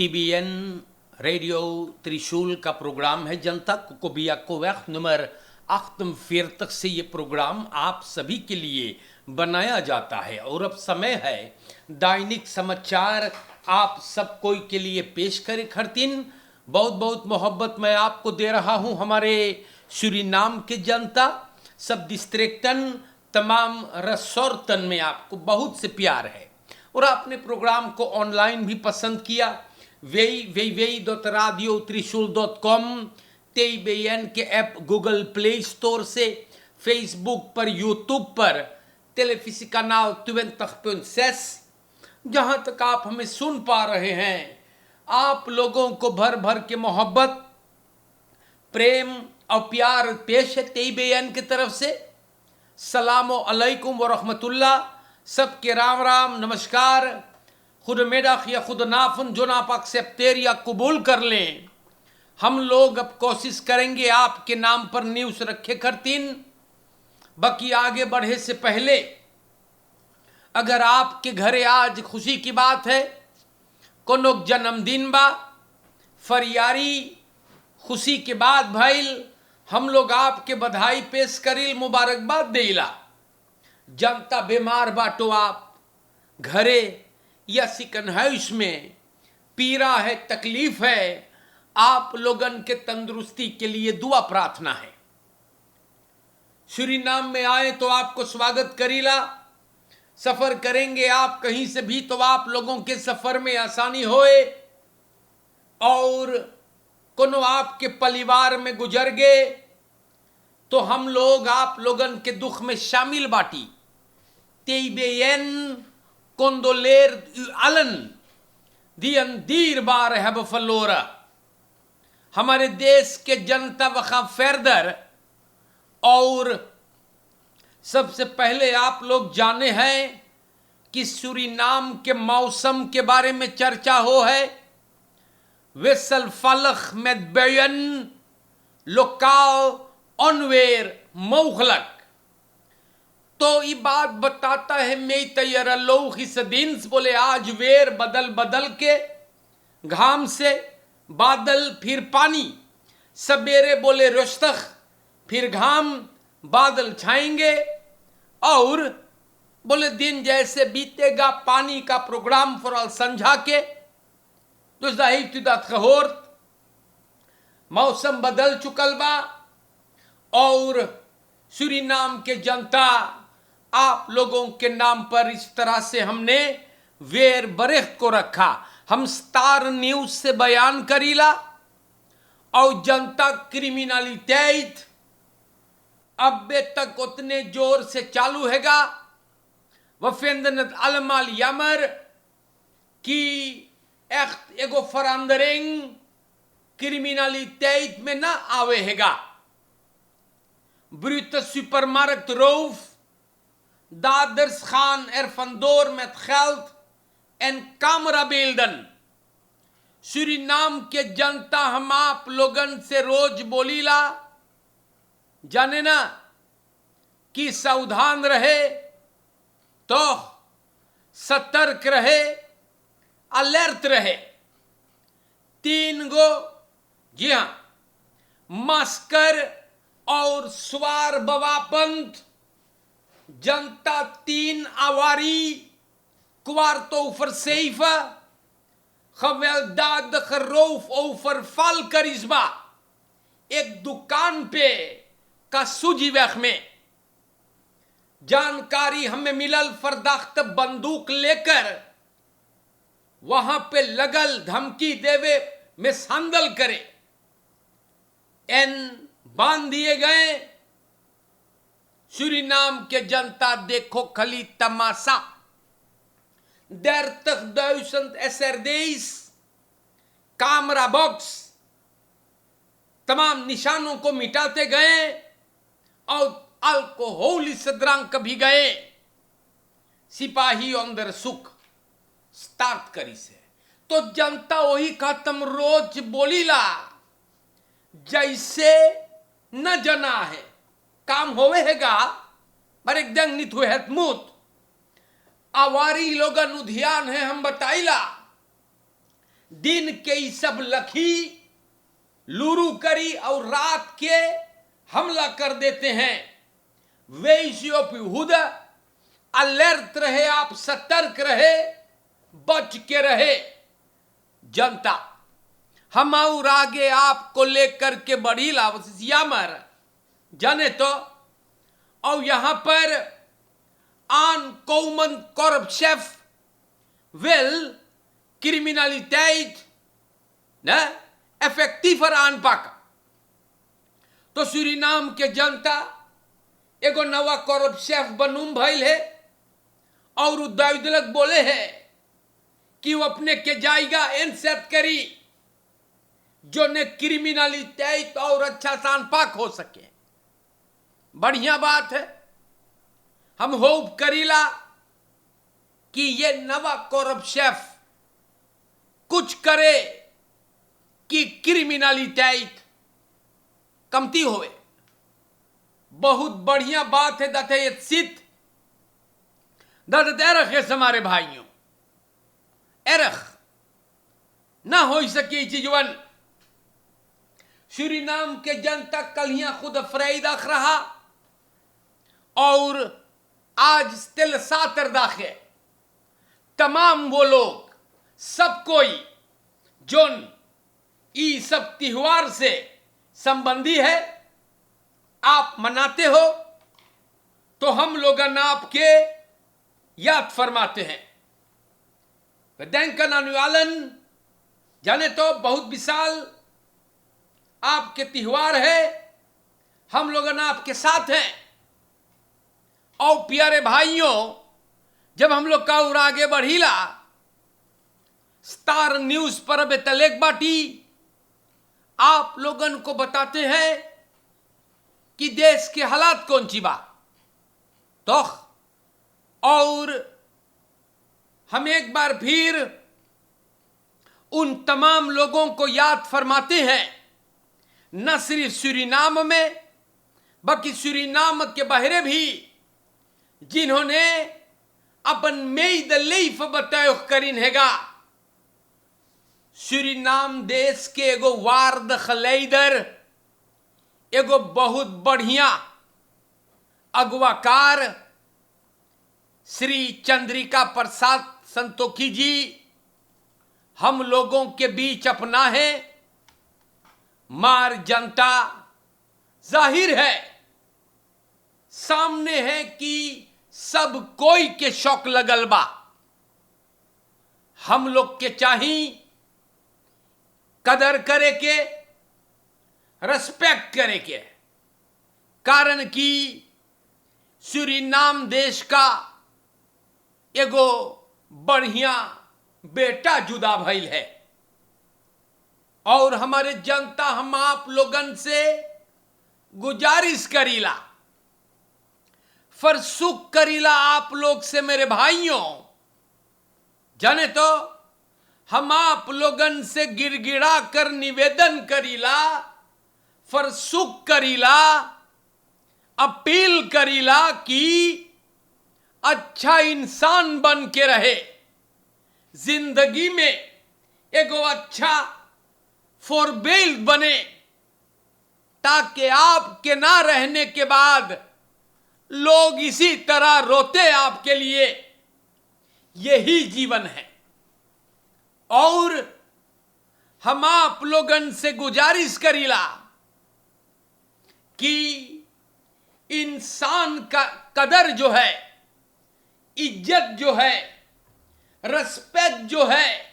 TBN radio त्रिशूल का programme है जनता कुकुबिया कोवैक नंबर 48 से ये प्रोग्राम आप सभी के लिए बनाया जाता है। और अब समय है दैनिक समाचार आप सब कोई के लिए पेश करे खरतीन। बहुत बहुत मोहब्बत मैं आपको दे रहा हूँ हमारे सूरीनाम के जनता, सब डिस्ट्रिक्टन, तमाम रसोर्तन में आपको बहुत से प्यार है और आपने प्रोग्राम को ऑनलाइन भी पसंद किया। www.radiotrishul.com TBN के ऐप गूगल प्ले स्टोर से, फेसबुक पर, यूट्यूब पर, टेलीविजन 20.6 जहां तक आप हमें सुन पा रहे हैं। आप लोगों को भर भर के मोहब्बत, प्रेम और प्यार पेश है TBN की तरफ से। सलामो अलैकुम व रहमतुल्लाह, सबके राम राम नमस्कार। खुद मेडा या खुद नाफन जो नाप एक्सेप्टेर या कबूल कर लें। हम लोग अब कोशिश करेंगे आपके नाम पर न्यूज़ रखे खरतीन। बाकी आगे बढ़े से पहले अगर आपके घरे आज खुशी की बात है, कोनो जन्मदिन बा, फरियारी, खुशी के बाद भइल, हम लोग आपके बधाई पेश करिल, मुबारकबाद देला। जनता बीमार बाटो, आप घरे या सिकन हाउस में, पीरा है, तकलीफ है, आप लोगन के तंदुरुस्ती के लिए दुआ प्रार्थना है। सूरीनाम में आए तो आपको स्वागत करीला। सफर करेंगे आप कहीं से भी तो आप लोगों के सफर में आसानी होए। और कोनो आपके परिवार में गुजर गए तो हम लोग आप लोगन के दुख में शामिल बाटी। TBN condoleer u allen die een dierbaar hebben verloren। हमारे देश के जनता वखा फैरदर। और सबसे पहले आप लोग जाने हैं कि सूरीनाम के मौसम के बारे में चर्चा हो है। wisselvallig met buien, lokaal onweer mogelijk। तो ये बात बताता है मेतयरलोखिस दिन्स, बोले आज वेर बदल बदल के, घाम से बादल फिर पानी, सवेरे बोले रुस्तख फिर घाम, बादल छाएंगे और बोले दिन जैसे बीतेगा पानी का प्रोग्राम फॉर संझा के। तो जाहिर मौसम बदल चुकल बा और सूरीनाम के जनता आप लोगों के नाम पर इस तरह से हमने वेर बरेख को रखा। हम स्टार न्यूज से बयान करीला और जनता क्रिमिनलिटेट अब तक उतने जोर से चालू हैगा। वफेंदनत अलमाल यमर की echt एगो फरांदरिंग क्रिमिनलिटेट में ना आवे हैगा। Brute supermarktroof, daders gaan er vandoor met geld en camerabeelden। Suriname के जनता हम आप लोगन से रोज बोलीला, जाने ना कि सावधान रहे, तो सतर्क रहे, अलर्ट रहे। 3 गो, जी हां, मास्कर और स्वार बवापंत जनता 3 आवारी kwarto over 7 gewelddadige roofoverval करिश्मा एक दुकान पे कासूजीवैख में। जानकारी हमें मिलल फरदाख्त बंदूक लेकर वहां पे लगल, धमकी देवे में संदल करे, एन बांध दिए गए। सूरीनाम के जनता देखो खली तमाशा। 30.000 SRD's, कैमरा बॉक्स, तमाम निशानों को मिटाते गए और अल्कोहल से द्रंक भी गए। सिपाही अंदर सुख स्टार्ट करी से तो जनता वही का तम रोज बोलीला, जैसे न जना है काम होवे हैगा पर एकदम नित हुए हतमूत आवारी लोगन उधियान है। हम बताइला दिन के ई सब लखी लूरू करी और रात के हमला कर देते हैं। वेज ऑफ यहूदा अलर्ट रहे, आप सतर्क रहे, बच के रहे। जनता हम और आगे आपको लेकर के बढ़ी लावसियामर जाने तो। और यहां पर आन कौमन korpschef wil criminaliteit effectiever aanpakken। तो सूरीनाम के जनता एगो नवा korpschef बनूम भइल है और दुइदलक बोले है कि वो अपने के जाएगा इंसेट करी जो ने क्रिमिनलिटेट और अच्छा सांपाक हो सके। बढ़िया बात है। हम होप करीला कि ये नवा korpschef कुछ करे कि क्रिमिनलिटेट कमती होए। बहुत बढ़िया बात है। दते सित दत एरख है हमारे भाइयों, एरख ना हो सके चीजवन। सूरीनाम के जनता कलियां खुद अफराइद अख रहा और आज स्टिल सातर दाखे तमाम वो लोग सब कोई जोन ई सब त्योहार से संबंधी है आप मनाते हो तो हम लोग आपके याद फरमाते हैं। वेदेंकन अनुयालन जाने तो बहुत विशाल आपके त्योहार है, हम लोग आपके साथ हैं। और प्यारे भाइयों, जब हम लोग का और आगे बढ़ीला स्टार न्यूज पर बेतलेक बाटी आप लोगन को बताते हैं कि देश के हालात कौन सी बा। तो और हम एक बार फिर उन तमाम लोगों को याद फरमाते हैं, न सिर्फ सूरीनाम में बल्कि सूरीनाम के बाहर भी जिन्होंने अपन मेद लीफ बतायो करीन हैगा। सूरीनाम देश के एगो वार्द खलेदर एगो बहुत बढ़िया अगवाकार श्री चंद्रिका प्रसाद संतोखी जी हम लोगों के बीच अपना है। मार जनता जाहिर है सामने है कि सब कोई के शौक लगल बा। हम लोग के चाहिए कदर करे के, रिस्पेक्ट करे के, कारण कि सूरीनाम देश का एगो बढ़िया बेटा जुदा भइल है। और हमारे जनता हम आप लोगन से गुजारिश करीला, फरसुख करीला आप लोग से मेरे भाइयों, जाने तो हम आप लोगन से गिड़गिड़ा कर निवेदन करीला, फरसुख करीला, अपील करीला कि अच्छा इंसान बन के रहे, जिंदगी में एगो अच्छा फॉरबेल बने, ताकि आपके ना रहने के बाद लोग इसी तरह रोते आपके लिए। यही जीवन है। और हम आप लोगन से गुजारिश करीला कि इंसान का कदर जो है, इज्जत जो है, रिस्पेक्ट जो है,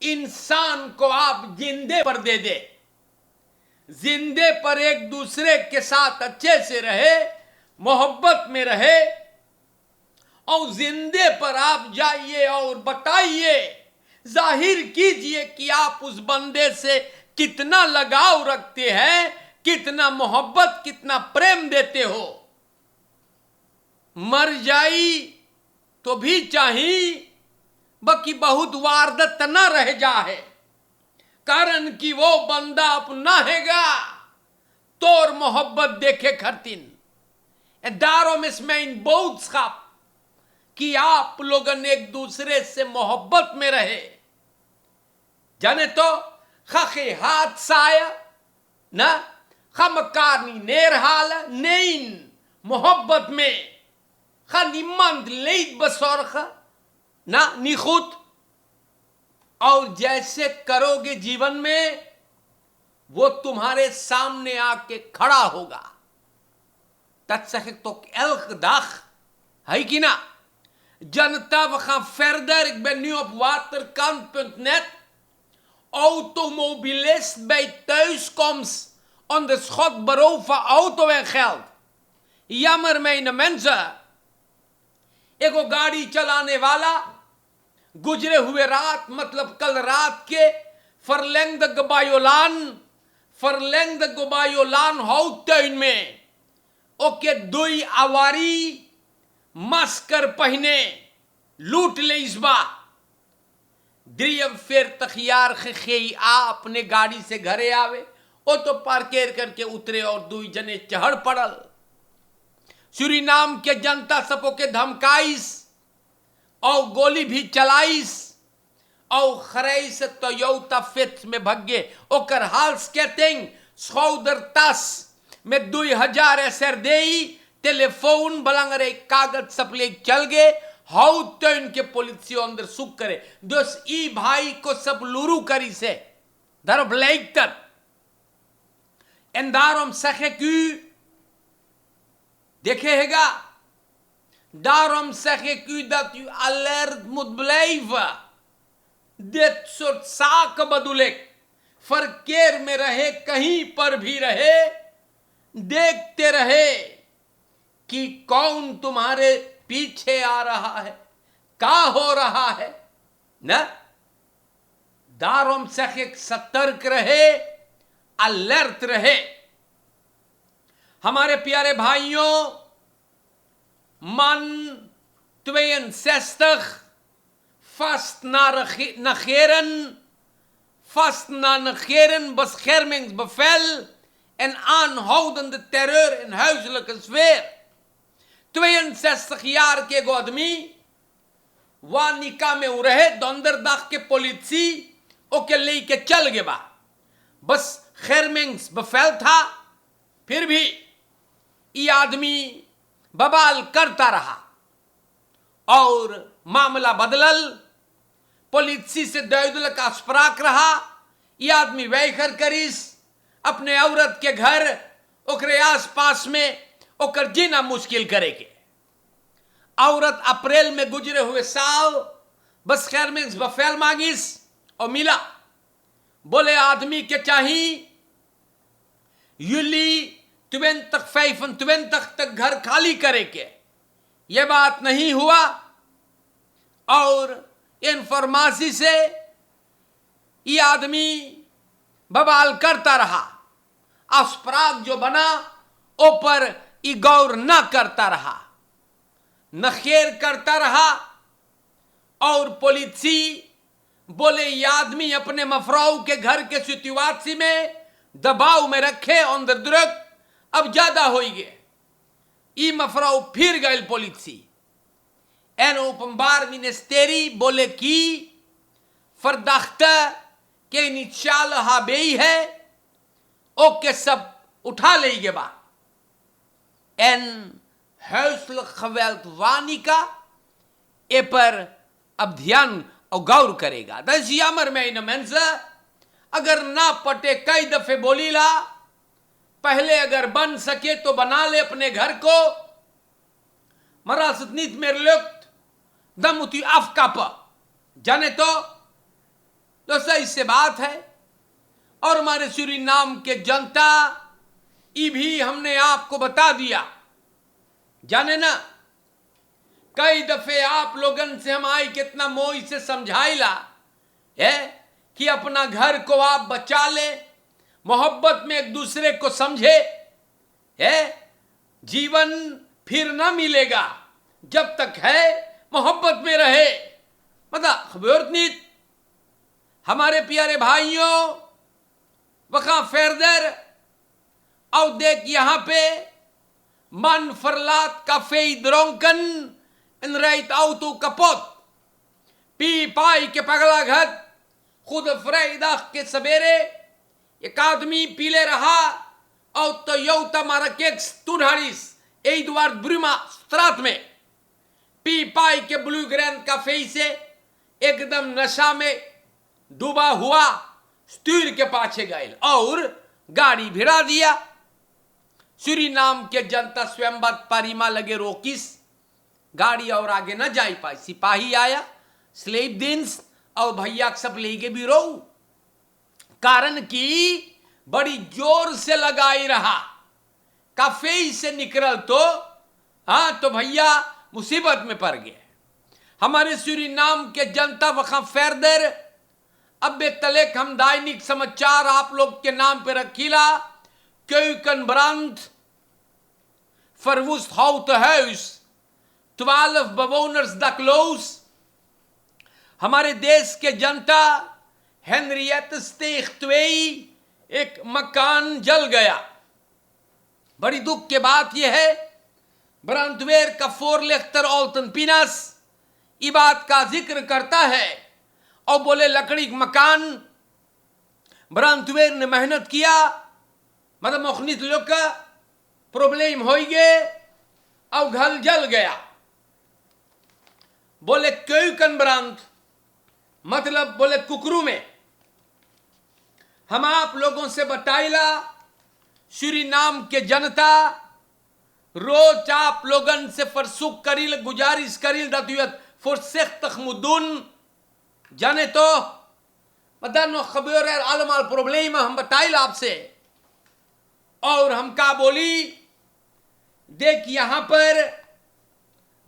इंसान को आप जिंदे पर दे दे। जिंदे पर एक दूसरे के साथ अच्छे से रहे, मोहब्बत में रहे। और जिंदे पर आप जाइए और बताइए, जाहिर कीजिए कि आप उस बंदे से कितना लगाव रखते हैं, कितना मोहब्बत, कितना प्रेम देते हो। मर जाई तो भी चाहिए, बाकी बहुत वारदत न रह जा है, कारण कि वो बंदा अपना हैगा तोर मोहब्बत देखे खरतीन। दारों में इन boodschap कि आप लोगन एक दूसरे से मोहब्बत में रहे। जाने तो खखे हाथ साया ना खमकारनी नेरहाल नेइन मोहब्बत में खा निमंद लेट बसौरख ना निखुत। और जैसे करोगे जीवन में वो तुम्हारे सामने आके खड़ा होगा। तत्सहिक तो elke dag, है कि ना? Janita, we gaan verder. Ik ben nu op waterkant.net. Automobilist bij thuiskomst onder schot beroven auto en geld. Jammer mijn mensen. एक वो गाड़ी चलाने वाला गुजरे हुए रात मतलब कल रात के verlengde Gobayolan houttuin में ओके दुई आवारी masker पहने लूट ले इस बार 43 jaar gegeven अपने गाड़ी से घरे आवे ओ तो पार्केर करके उतरे और दुई जने चढ़ पड़ल। सूरीनाम के जनता सबो के धमकाइस और गोली भी चलाइस और खरैस तो यौता फिट में भगे ओकर हाल स्केटिंग schoudertas में 2000 एसर देई टेलीफोन बलंगरे कागज सप्ले चल गए houttuin के politie onderzoek करे। Dus ई भाई को सब लुरू करी से daarop lijkt het। En daarom zeg ik u, देखिएगा, daarom zeg ik u dat u alert moet blijven। dit soort zaken bedoel ik। verkeer में रहे कहीं पर भी रहे देखते रहे कि कौन तुम्हारे पीछे आ रहा है क्या हो रहा है ना। daarom zeg ik सतर्क रहे अलर्ट रहे। हमारे प्यारे भाइयों man 62 vast na negeren beschermingsbevel en aanhoudende terreur in huiselijke sfeer। 62 jaar के एगो आदमी वानिका में रहे donderdag के politie ओके लेके चल गए बा बस beschermingsbevel था फिर भी ये आदमी बवाल करता रहा और मामला बदलल। पुलिस से दुइदुलक अस्पराक रहा। ये आदमी वैखर करिस अपने औरत के घर ओकरे आस पास में ओकर जीना मुश्किल करेगे। औरत अप्रैल में गुजरे हुए साल बस खैर में बफेल मांगिस और मिला। बोले आदमी के चाहिए juli 2025 तक घर खाली करेंगे। यह बात नहीं हुआ और इन्फॉर्मेशन से ये आदमी बवाल करता रहा। अस्पराग जो बना ऊपर ये गौर न करता रहा नखेर करता रहा और पुलिसी बोले ये आदमी अपने मफराऊ के घर के सिचुएशन में दबाव में रखे अंदर द्रुक अब ज्यादा हो गए। ई मफराऊ फिर गए पुलिसी एन ओपनबार मिनिस्टेरी बोले कि फरदाख्ता के निचाल हाबेई है ओके सब उठा लेंगे बा एन huiselijk geweld wanica ए पर अब ध्यान और गौर करेगा। दस यामर में इन mensen अगर ना पटे कई दफे बोली ला पहले अगर बन सके तो बना ले अपने घर को maar als het niet meer lukt dan moet u afkappen जाने तो सही से बात है। और हमारे सूरीनाम के जनता ये भी हमने आपको बता दिया जाने ना कई दफे आप लोगन से हम आई कितना मोई से समझाइला है कि अपना घर को आप बचा ले मोहब्बत में एक दूसरे को समझे है। जीवन फिर ना मिलेगा जब तक है मोहब्बत में रहे मतलब खबर नहीं। हमारे प्यारे भाइयों वहां फेरदर और देख यहां पे man verlaat café dronken en rijdt auto kapot। पी पाई के पगला घट खुद vrijdag के सवेरे एक आदमी पीले रहा और तो यौता मारा केक्स तुनहारिस एडवार्ड ब्रुमा स्त्रात में पी पाई के ब्लू ग्रैंड कैफे से एकदम नशा में डूबा हुआ स्टूर के पाछे गए और गाड़ी भिड़ा दिया। सूरीनाम के जनता स्वयंबद परिमा लगे रोकिस, गाड़ी और आगे न जा पाई। सिपाही आया, स्लेब दिन्स और भैया सब लेके भी रो, कारण कि बड़ी जोर से लगाई रहा। काफे से निकल तो भैया मुसीबत में पड़ गए। हमारे सूरीनाम के जनता वहां फेरदर अब बेतलेक हम दैनिक समाचार आप लोग के नाम पे रखीला क्यूकन ब्रांड फरवुस्ट हाउट हाउस 12 bewoners द क्लोज। हमारे देश के जनता हेनरियट स्टेग 2 एक मकान जल गया। बड़ी दुख की बात यह है, ब्रांडवेयर का फोरलेख्तर ऑल्टन पिनस ये बात का जिक्र करता है और बोले लकड़ी मकान ब्रांडवेयर ने मेहनत किया, मतलब मुखनित लोग का प्रॉब्लम हो गए और घर जल गया। बोले क्यूकन ब्रांड मतलब बोले कुकरू में हम आप लोगों से बताइला सूरीनाम के जनता रोज आप लोगन से फरसुक करिल गुजारिश करिल दतुयत फुरसेख तखमुदुन जाने तो मदनो खबर आलमाल प्रॉब्लम हम बताइल आपसे। और हम का बोली देख यहां पर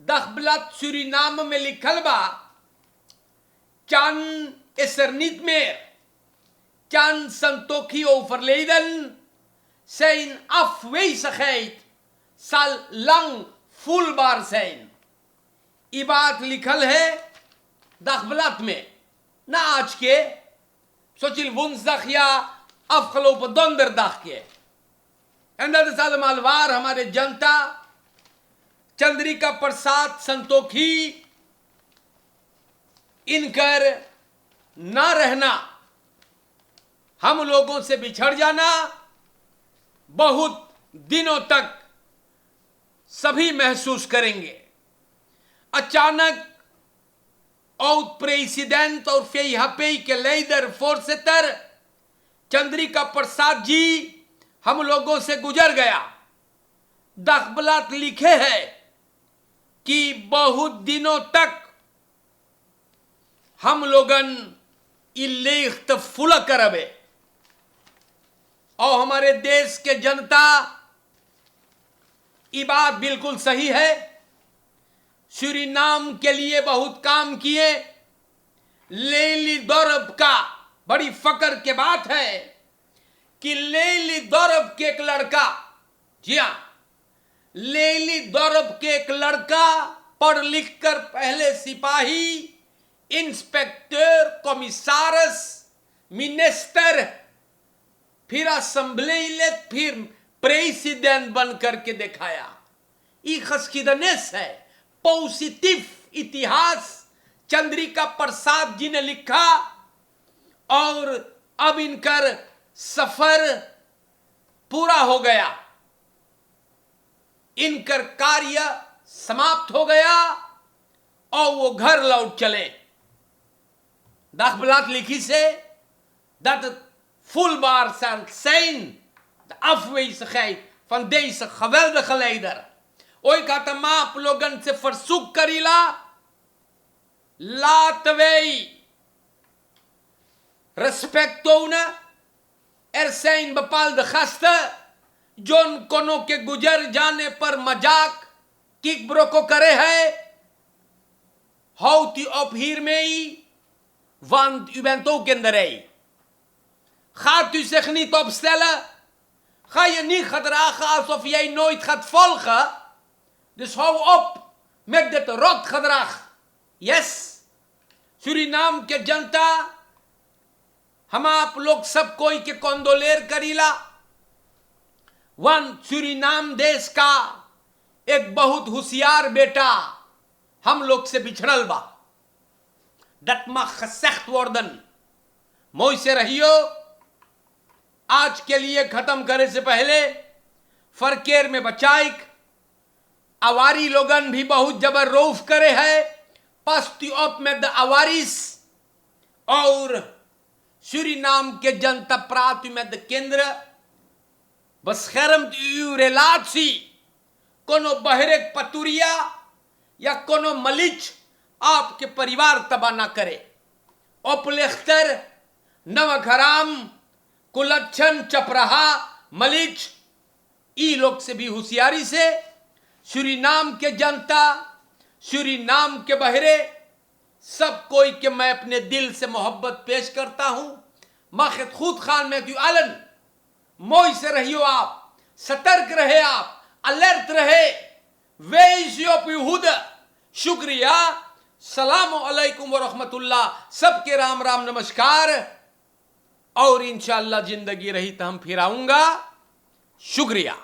दखबलत सूरीनाम में लिखल बा चान एसरनित में चान Santokhi ओवरलेden zijn afwezigheid zal lang voelbaar zijn। ये बात लिखल है दखबलत में, ना आज के सोचिल वुंसदख या अफखलोप दंदर दख के अंदर साल मालवार हमारे जनता चंद्रिका प्रसाद संतोखी इनकर ना रहना, हम लोगों से बिछड़ जाना बहुत दिनों तक सभी महसूस करेंगे। अचानक और प्रेसिडेंट और फेहपे के लीडर फोर्सेटर चंद्रिका प्रसाद जी हम लोगों से गुजर गया। दखबलात लिखे है कि बहुत दिनों तक हम लोगन इलेख फुल करबे। और हमारे देश के जनता ये बात बिल्कुल सही है, सूरीनाम के लिए बहुत काम किए। लेली दौरब का बड़ी फकर के बात है कि लेली दौरब के एक लड़का, जी हां, लेली दौरब के एक लड़का पढ़ लिख कर पहले सिपाही, इंस्पेक्टर, कमिसारस, मिनिस्टर, फिर असेंबली, फिर प्रेसिडेंट बन करके दिखाया। ये खसखिदनेस है, पॉजिटिव इतिहास चंद्रिका प्रसाद जी ने लिखा और अब इनकर सफर पूरा हो गया, इनकर कार्य समाप्त हो गया और वो घर लौट चले। दखबलात लिखी से dat het voelbaar zal zijn de afwezigheid van deze geweldige leider। ooit had hem आप लोगन से verzoek Karila laten wij respect tonen। er zijn bepaalde gasten जो कोनों के गुजर जाने पर मजाक किक ब्रोको करे है। Houdt u op hiermee, want u bent ook in de rij। Gaat u zich niet opstellen, ga je niet gedragen alsof jij nooit gaat volgen, dus hou op met dit rotgedrag। yes, Suriname के जनता हम आप लोग सब कोई के कंदोलेर Karila. One Suriname देश का एक बहुत होशियार बेटा हम लोग से बिछड़ल बा। Dat mag gezegd worden मौज से रहियो। आज के लिए खत्म करे से पहले फरकेर में बचाइक अवारी लोगन भी बहुत जबर रौफ करे है पस्ती ऑप में द अवारिस और सूरीनाम के जनता प्रांत में द केंद्र बसखरम रेलाची कोनो बहरेक पतुरिया या कोनो मलिच आपके परिवार तबाह ना करे। ओपलेख्तर नवघराम कुलच्छन चपराहा मलिच ई लोग से भी होशियारी से सूरीनाम के जनता सूरीनाम के बहरे सब कोई के मैं अपने दिल से मोहब्बत पेश करता हूं। माखिद खुद खान मैथ्यू आलन मौज से रहियो, आप सतर्क रहे, आप अलर्ट रहे। शुक्रिया। सलाम अलैकुम व रहमतुल्लाह। सबके राम राम नमस्कार। और इंशाअल्लाह जिंदगी रही तो हम फिर आऊंगा। शुक्रिया।